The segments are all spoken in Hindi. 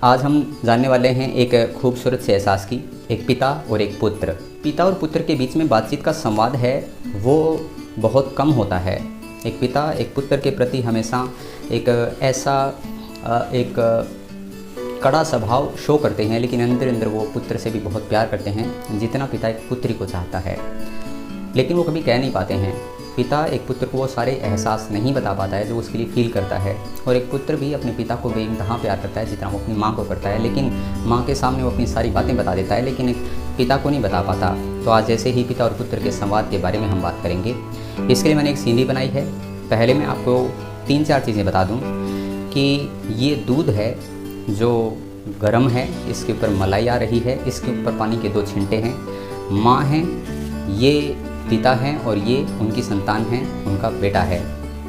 आज हम जानने वाले हैं एक खूबसूरत से एहसास की, एक पिता और एक पुत्र। पिता और पुत्र के बीच में बातचीत का संवाद है वो बहुत कम होता है। एक पिता एक पुत्र के प्रति हमेशा एक ऐसा एक कड़ा स्वभाव शो करते हैं, लेकिन अंदर अंदर वो पुत्र से भी बहुत प्यार करते हैं जितना पिता एक पुत्री को चाहता है, लेकिन वो कभी कह नहीं पाते हैं। पिता एक पुत्र को वो सारे एहसास नहीं बता पाता है जो उसके लिए फील करता है, और एक पुत्र भी अपने पिता को बेइंतहा प्यार करता है जितना वो अपनी माँ को करता है। लेकिन माँ के सामने वो अपनी सारी बातें बता देता है, लेकिन एक पिता को नहीं बता पाता। तो आज जैसे ही पिता और पुत्र के संवाद के बारे में हम बात करेंगे। इसके लिए मैंने एक सीनरी बनाई है। पहले मैं आपको 3-4 चीज़ें बता दूँ कि ये दूध है जो गर्म है, इसके ऊपर मलाई आ रही है, इसके ऊपर पानी के 2 छींटे हैं। माँ हैं, ये पिता हैं और ये उनकी संतान हैं, उनका बेटा है।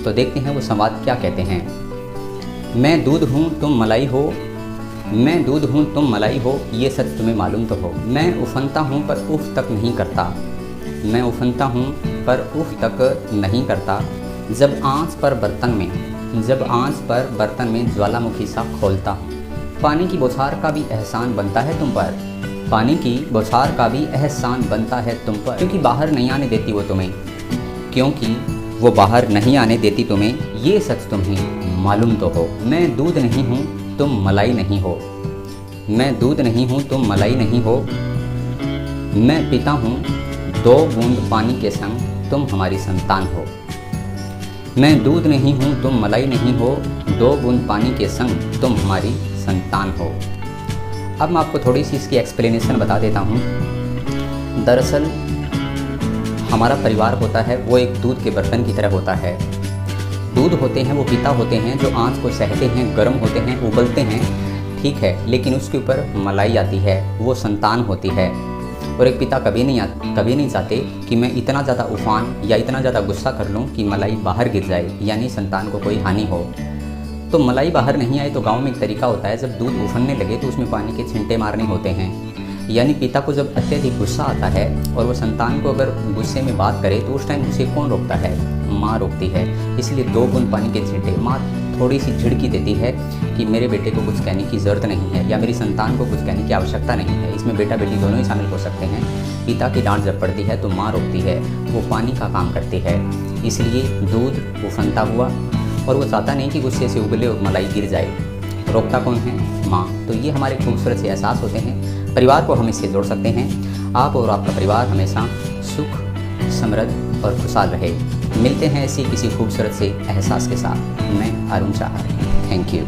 तो देखते हैं वो संवाद क्या कहते हैं। मैं दूध हूँ तुम मलाई हो, मैं दूध हूँ तुम मलाई हो, ये सच तुम्हें मालूम तो हो। मैं उफनता हूँ पर उफ तक नहीं करता, मैं उफनता हूँ पर उफ तक नहीं करता। जब आँच पर बर्तन में ज्वालामुखी सा खोलता हूँ। पानी की बौछार का भी एहसान बनता है तुम पर, पानी की बौछार का भी एहसान बनता है तुम पर, क्योंकि बाहर नहीं आने देती वो तुम्हें, क्योंकि वो बाहर नहीं आने देती तुम्हें, ये सच तुम्हें मालूम तो हो। मैं दूध नहीं हूँ तुम मलाई नहीं हो, मैं दूध नहीं हूँ तुम मलाई नहीं हो। मैं पिता हूँ 2 बूंद पानी के संग तुम हमारी संतान हो। मैं दूध नहीं हूँ तुम मलाई नहीं हो, 2 बूंद पानी के संग तुम हमारी संतान हो। अब मैं आपको थोड़ी सी इसकी एक्सप्लेनेशन बता देता हूँ। दरअसल हमारा परिवार होता है वो एक दूध के बर्तन की तरह होता है। दूध होते हैं वो पिता होते हैं जो आँच को सहते हैं, गर्म होते हैं, उबलते हैं, ठीक है, लेकिन उसके ऊपर मलाई आती है, वो संतान होती है। और एक पिता कभी नहीं चाहते कि मैं इतना ज़्यादा उफान या इतना ज़्यादा गुस्सा कर लूँ कि मलाई बाहर गिर जाए, यानी संतान को कोई हानि हो। तो मलाई बाहर नहीं आए तो गांव में एक तरीका होता है, जब दूध उफनने लगे तो उसमें पानी के छींटे मारने होते हैं। यानी पिता को जब अत्यधिक गुस्सा आता है और वो संतान को अगर गुस्से में बात करे तो उस टाइम उसे कौन रोकता है? माँ रोकती है। इसलिए 2 बूंद पानी के छींटे, माँ थोड़ी सी झिड़की देती है कि मेरे बेटे को कुछ कहने की ज़रूरत नहीं है, या मेरी संतान को कुछ कहने की आवश्यकता नहीं है। इसमें बेटा बेटी दोनों ही शामिल हो सकते हैं। पिता की डांट जब पड़ती है तो माँ रोकती है, वो पानी का काम करती है। इसलिए दूध उफनता हुआ और वो चाहता नहीं कि गुस्से से उबले और मलाई गिर जाए। रोकता कौन है? माँ। तो ये हमारे खूबसूरत से एहसास होते हैं। परिवार को हम इससे जोड़ सकते हैं। आप और आपका परिवार हमेशा सुख, समृद्ध और खुशहाल रहे। मिलते हैं ऐसी किसी खूबसूरत से एहसास के साथ। मैं अरुण चाहर। Thank you.